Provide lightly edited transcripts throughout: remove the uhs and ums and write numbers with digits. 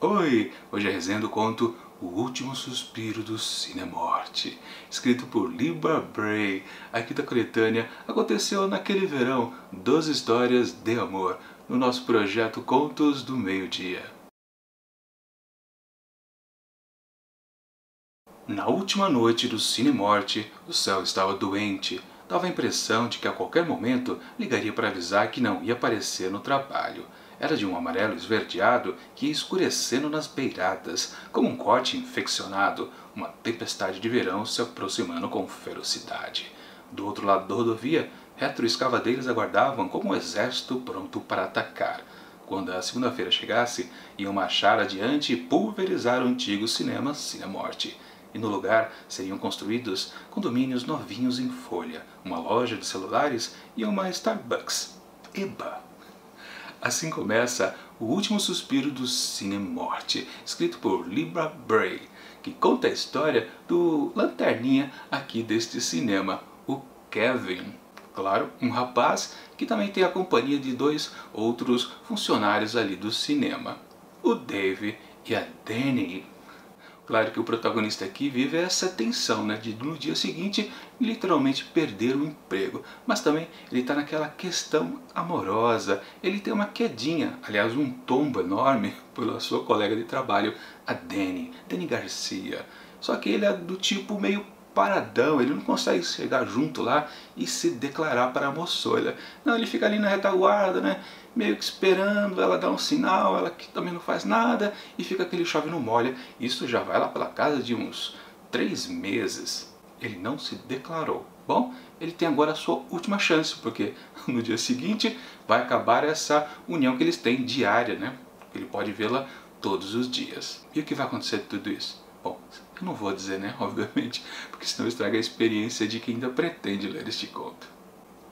Oi! Hoje é a resenha do conto O Último Suspiro do Cinemorte, escrito por Libra Bray. Aqui da coletânea aconteceu naquele verão 12 histórias de amor, no nosso projeto Contos do Meio-Dia. Na última noite do Cinemorte, o céu estava doente. Dava a impressão de que a qualquer momento ligaria para avisar que não ia aparecer no trabalho. Era de um amarelo esverdeado que ia escurecendo nas beiradas, como um corte infeccionado, uma tempestade de verão se aproximando com ferocidade. Do outro lado da rodovia, retroescavadeiros aguardavam como um exército pronto para atacar. Quando a segunda-feira chegasse, iam marchar adiante e pulverizar o antigo cinema Cinemorte. E no lugar seriam construídos condomínios novinhos em folha, uma loja de celulares e uma Starbucks. Eba! Assim começa O Último Suspiro do Cinemorte, escrito por Libra Bray, que conta a história do lanterninha aqui deste cinema, o Kevin. Claro, um rapaz que também tem a companhia de dois outros funcionários ali do cinema, o Dave e a Danny. Claro que o protagonista aqui vive essa tensão, né, de no dia seguinte literalmente perder o emprego. Mas também ele está naquela questão amorosa, ele tem uma quedinha, aliás um tombo enorme pela sua colega de trabalho, a Danny Garcia. Só que ele é do tipo meio paradão, ele não consegue chegar junto lá e se declarar para a moçoila. Não, ele fica ali na retaguarda, né, meio que esperando ela dar um sinal, ela que também não faz nada, e fica aquele chove não molha. Isso já vai lá pela casa de uns 3 meses. Ele não se declarou. Bom, ele tem agora a sua última chance, porque no dia seguinte vai acabar essa união que eles têm diária, né? Ele pode vê-la todos os dias. E o que vai acontecer de tudo isso? Bom, eu não vou dizer, né, obviamente, porque senão estraga a experiência de quem ainda pretende ler este conto.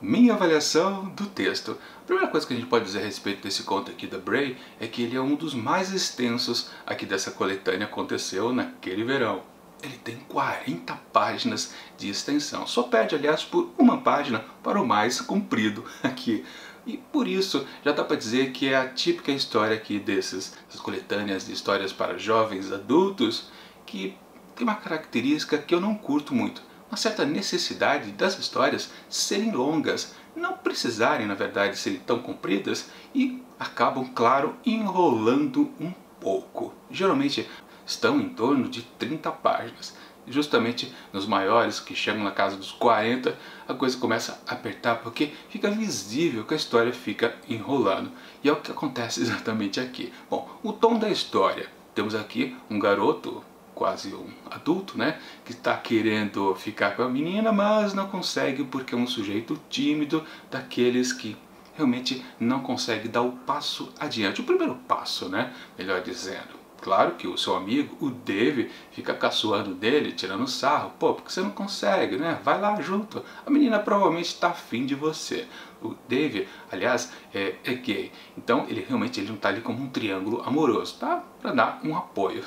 Minha avaliação do texto. A primeira coisa que a gente pode dizer a respeito desse conto aqui da Bray é que ele é um dos mais extensos aqui dessa coletânea, aconteceu naquele verão. Ele tem 40 páginas de extensão, só perde, aliás, por uma página para o mais comprido aqui. E por isso já dá para dizer que é a típica história aqui dessas coletâneas de histórias para jovens adultos, que tem uma característica que eu não curto muito, uma certa necessidade das histórias serem longas, não precisarem, na verdade, serem tão compridas, e acabam, claro, enrolando um pouco. Geralmente estão em torno de 30 páginas. Justamente nos maiores, que chegam na casa dos 40, a coisa começa a apertar, porque fica visível que a história fica enrolando. E é o que acontece exatamente aqui. Bom, o tom da história. Temos aqui um garoto, quase um adulto, né, que está querendo ficar com a menina, mas não consegue porque é um sujeito tímido, daqueles que realmente não consegue dar o passo adiante, o primeiro passo, né, melhor dizendo. Claro que o seu amigo, o Dave, fica caçoando dele, tirando sarro. Pô, porque você não consegue, né? Vai lá junto. A menina provavelmente está afim de você. O Dave, aliás, é gay. Então ele realmente não está ali como um triângulo amoroso, tá? Para dar um apoio.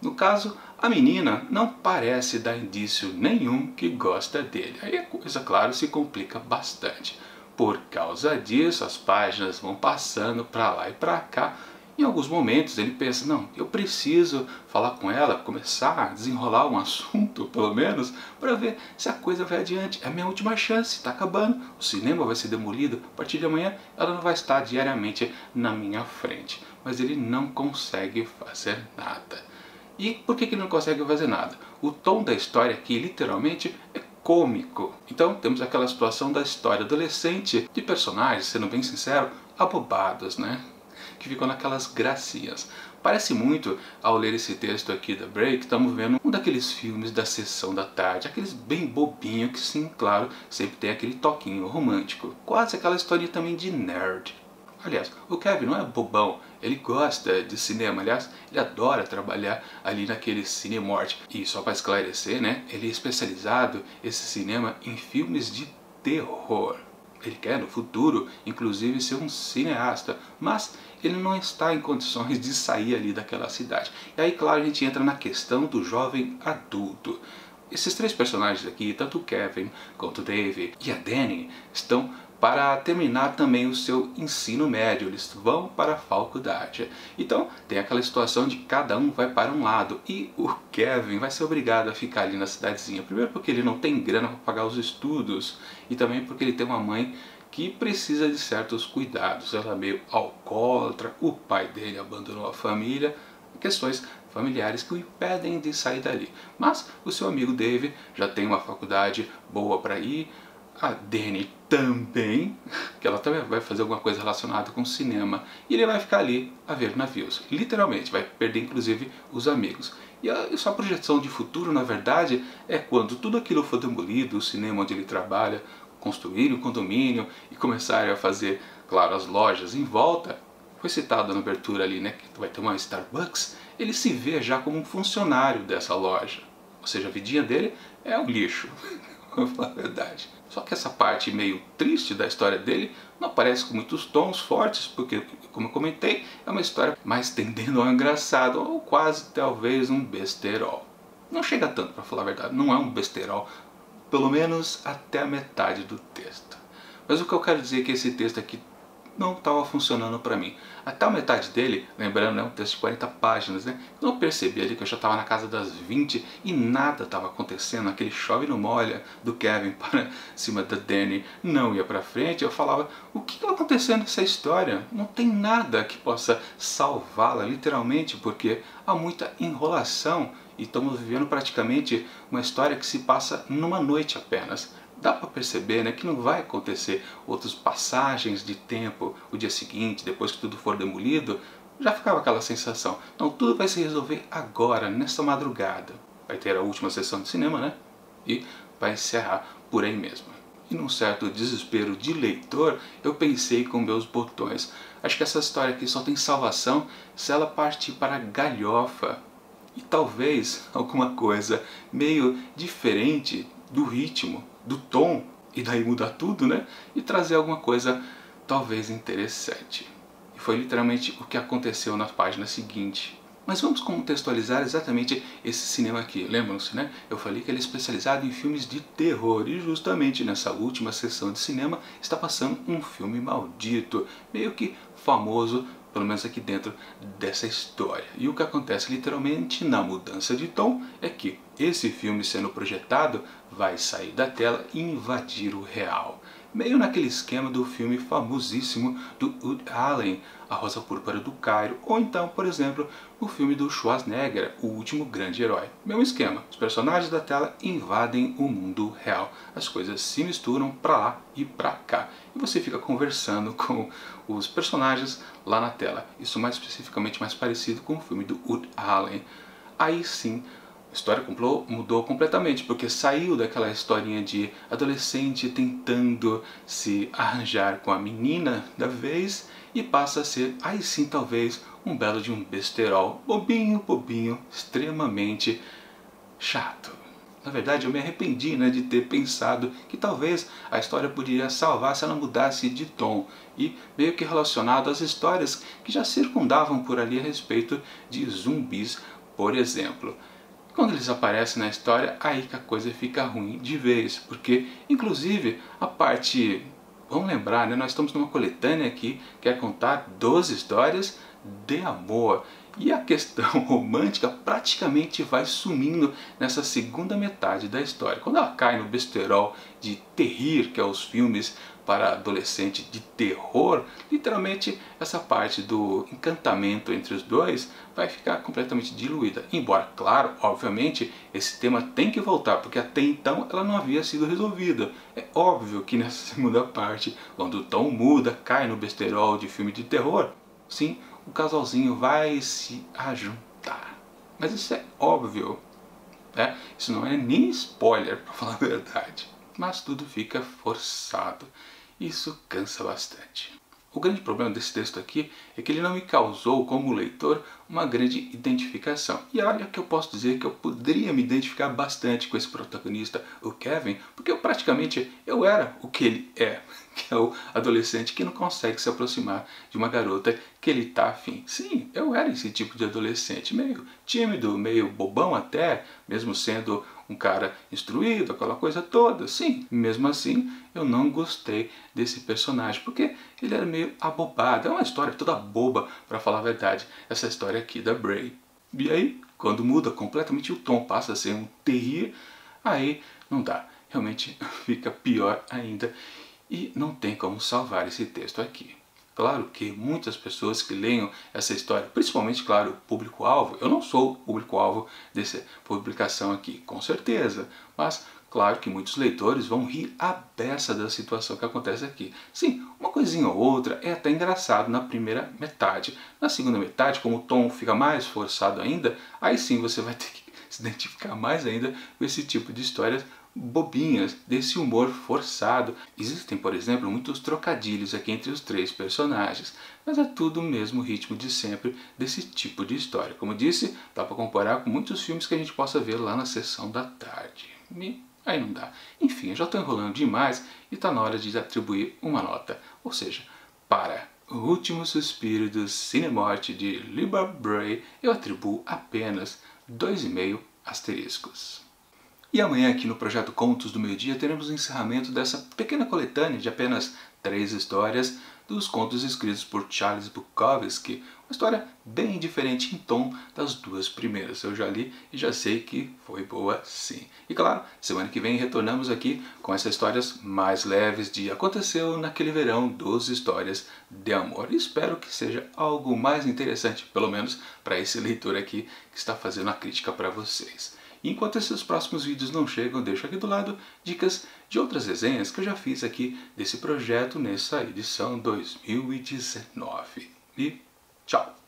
No caso, a menina não parece dar indício nenhum que gosta dele. Aí a coisa, claro, se complica bastante. Por causa disso, as páginas vão passando para lá e para cá. Em alguns momentos ele pensa, não, eu preciso falar com ela, começar a desenrolar um assunto, pelo menos, para ver se a coisa vai adiante. É a minha última chance, está acabando, o cinema vai ser demolido, a partir de amanhã ela não vai estar diariamente na minha frente. Mas ele não consegue fazer nada. E por que ele não consegue fazer nada? O tom da história aqui, literalmente, é cômico. Então temos aquela situação da história adolescente, de personagens, sendo bem sincero, abobados, né? Que ficam naquelas gracinhas. Parece muito, ao ler esse texto aqui da Bray, que estamos vendo um daqueles filmes da sessão da tarde, aqueles bem bobinho que, sim, claro, sempre tem aquele toquinho romântico. Quase aquela historinha também de nerd. Aliás, o Kevin não é bobão, ele gosta de cinema, aliás, ele adora trabalhar ali naquele Cinemorte. E só para esclarecer, né, ele é especializado, esse cinema, em filmes de terror. Ele quer, no futuro, inclusive ser um cineasta, mas ele não está em condições de sair ali daquela cidade. E aí, claro, a gente entra na questão do jovem adulto. Esses três personagens aqui, tanto o Kevin quanto o Dave e a Danny, estão para terminar também o seu ensino médio. Eles vão para a faculdade. Então tem aquela situação de cada um vai para um lado e o Kevin vai ser obrigado a ficar ali na cidadezinha. Primeiro porque ele não tem grana para pagar os estudos e também porque ele tem uma mãe que precisa de certos cuidados. Ela é meio alcoólatra, o pai dele abandonou a família, questões familiares que o impedem de sair dali. Mas o seu amigo Dave já tem uma faculdade boa para ir, a Dani também, que ela também vai fazer alguma coisa relacionada com cinema, e ele vai ficar ali a ver navios, literalmente, vai perder inclusive os amigos. E a sua projeção de futuro, na verdade, é quando tudo aquilo for demolido, o cinema onde ele trabalha, construir um condomínio e começarem a fazer, claro, as lojas em volta. Foi citado na abertura ali, né, que vai ter uma Starbucks, ele se vê já como um funcionário dessa loja. Ou seja, a vidinha dele é um lixo, vou falar a verdade. Só que essa parte meio triste da história dele não aparece com muitos tons fortes, porque, como eu comentei, é uma história mais tendendo ao engraçado, ou quase talvez um besterol. Não chega tanto, para falar a verdade, não é um besterol, pelo menos até a metade do texto. Mas o que eu quero dizer é que esse texto aqui não estava funcionando para mim. Até a metade dele, lembrando, é um texto de 40 páginas, né? Eu percebi ali que eu já estava na casa das 20 e nada estava acontecendo. Aquele chove no molha do Kevin para cima da Dani não ia para frente. Eu falava, o que está acontecendo nessa história? Não tem nada que possa salvá-la, literalmente, porque há muita enrolação e estamos vivendo praticamente uma história que se passa numa noite apenas. Dá para perceber, né, que não vai acontecer outras passagens de tempo, o dia seguinte, depois que tudo for demolido, já ficava aquela sensação. Então tudo vai se resolver agora, nessa madrugada. Vai ter a última sessão de cinema, né? E vai encerrar por aí mesmo. E num certo desespero de leitor, eu pensei com meus botões. Acho que essa história aqui só tem salvação se ela partir para a galhofa. E talvez alguma coisa meio diferente do ritmo, do tom, e daí mudar tudo, né? E trazer alguma coisa talvez interessante. E foi literalmente o que aconteceu na página seguinte. Mas vamos contextualizar exatamente esse cinema aqui. Lembram-se, né? Eu falei que ele é especializado em filmes de terror e justamente nessa última sessão de cinema está passando um filme maldito, meio que famoso, pelo menos aqui dentro dessa história. E o que acontece literalmente na mudança de tom é que esse filme sendo projetado vai sair da tela e invadir o real. Meio naquele esquema do filme famosíssimo do Woody Allen, A Rosa Púrpura do Cairo, ou então, por exemplo, o filme do Schwarzenegger, O Último Grande Herói. Mesmo esquema, os personagens da tela invadem o mundo real. As coisas se misturam pra lá e pra cá. E você fica conversando com os personagens lá na tela. Isso mais especificamente mais parecido com o filme do Woody Allen. Aí sim, a história mudou completamente, porque saiu daquela historinha de adolescente tentando se arranjar com a menina da vez e passa a ser, aí sim talvez, um belo de um besterol, bobinho, bobinho, extremamente chato. Na verdade eu me arrependi, né, de ter pensado que talvez a história poderia salvar se ela mudasse de tom e meio que relacionado às histórias que já circundavam por ali a respeito de zumbis, por exemplo. Quando eles aparecem na história, aí que a coisa fica ruim de vez, porque inclusive a parte, vamos lembrar, né, nós estamos numa coletânea aqui que quer contar 12 histórias de amor. E a questão romântica praticamente vai sumindo nessa segunda metade da história. Quando ela cai no besterol de terrir, que é os filmes para adolescente de terror, literalmente essa parte do encantamento entre os dois vai ficar completamente diluída. Embora, claro, obviamente, esse tema tem que voltar, porque até então ela não havia sido resolvida. É óbvio que nessa segunda parte, quando o tom muda, cai no besterol de filme de terror, sim, o casalzinho vai se ajuntar. Mas isso é óbvio, né? Isso não é nem spoiler, para falar a verdade. Mas tudo fica forçado. Isso cansa bastante. O grande problema desse texto aqui é que ele não me causou, como leitor, uma grande identificação. E olha que eu posso dizer que eu poderia me identificar bastante com esse protagonista, o Kevin, porque eu era o que ele é, que é o adolescente que não consegue se aproximar de uma garota que ele tá afim. Sim, eu era esse tipo de adolescente, meio tímido, meio bobão até, mesmo sendo um cara instruído, aquela coisa toda. Sim, mesmo assim eu não gostei desse personagem, porque ele era meio abobado. É uma história toda boba, para falar a verdade, essa história aqui da Bray. E aí, quando muda completamente o tom, passa a ser um terrir, aí não dá. Realmente fica pior ainda e não tem como salvar esse texto aqui. Claro que muitas pessoas que leiam essa história, principalmente, claro, o público-alvo, eu não sou o público-alvo dessa publicação aqui, com certeza, mas claro que muitos leitores vão rir à beça da situação que acontece aqui. Sim, uma coisinha ou outra é até engraçado na primeira metade. Na segunda metade, como o tom fica mais forçado ainda, aí sim você vai ter que se identificar mais ainda com esse tipo de histórias bobinhas, desse humor forçado. Existem, por exemplo, muitos trocadilhos aqui entre os três personagens, mas é tudo o mesmo ritmo de sempre desse tipo de história. Como disse, dá para comparar com muitos filmes que a gente possa ver lá na sessão da tarde. E aí não dá. Enfim, eu já estou enrolando demais e está na hora de atribuir uma nota. Ou seja, para O Último Suspiro do Cinemorte de Libba Bray, eu atribuo apenas 2,5 asteriscos. E amanhã aqui no Projeto Contos do Meio Dia teremos o encerramento dessa pequena coletânea de apenas 3 histórias dos contos escritos por Charles Bukowski. Uma história bem diferente em tom das duas primeiras. Eu já li e já sei que foi boa sim. E claro, semana que vem retornamos aqui com essas histórias mais leves de Aconteceu Naquele Verão, 12 histórias de amor. E espero que seja algo mais interessante, pelo menos para esse leitor aqui que está fazendo a crítica para vocês. E enquanto esses próximos vídeos não chegam, eu deixo aqui do lado dicas de outras resenhas que eu já fiz aqui desse projeto nessa edição 2019. E tchau!